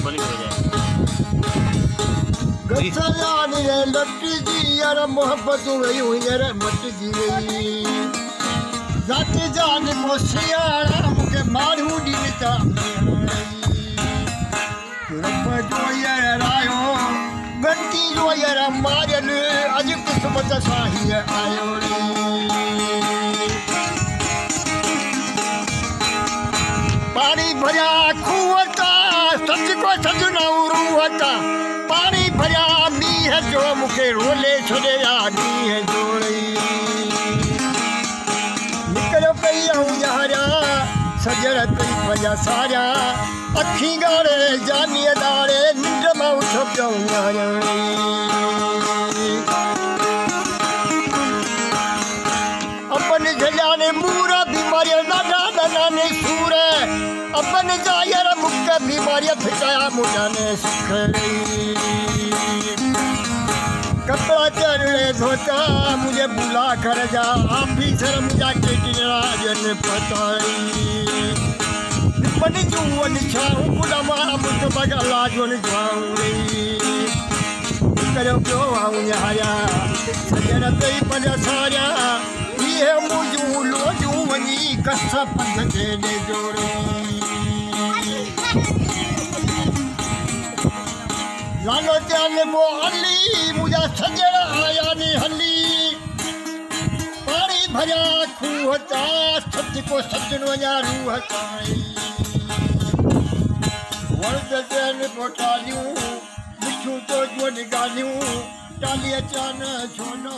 Sony हो जाए। गसलानी रे लट्टी जी यार मोहब्बत वही हुई रे मट्टी जी गई जाते जान मोसियाड़ा मुके मारू दीता रब जो यार रायो गंती जो यार मारल अज किस्मत साही आयो रे पानी भरिया खूहता सच को सच न उरुहता पानी भरिया मीह जो मुखे रोले छॾे मीह जोड़ी निकलो कई यारा सजर कई पंहिंजा सारा अखी गाड़े जानी दाड़े निंड मां उठ पियो अपन झलाने मूरा बीमारियां ॾाढा ॾाढा सूर अपन जायर मुख बीमारियां फिटाया मुझाने सिख कपड़ा चढ़े धोता मुझे बुला कर जा ऑफिसर मुझा टेटरा जन पताई मन जुवन छाऊ बुला मां मुझ बगला जोन जाऊंगी करो क्यों आऊं यारा सजन पे पंजा सारा ये मुझू लोजू वनी कस पंज दे जोड़े लालो त्याने वो अली मुझा सजन आया नी हली पानी भरिया खूहता सच को सजन वजा रूह ताई वर्द तेन पोटालियूं मिठू तो जो निगालियूं टालिया चान छोनो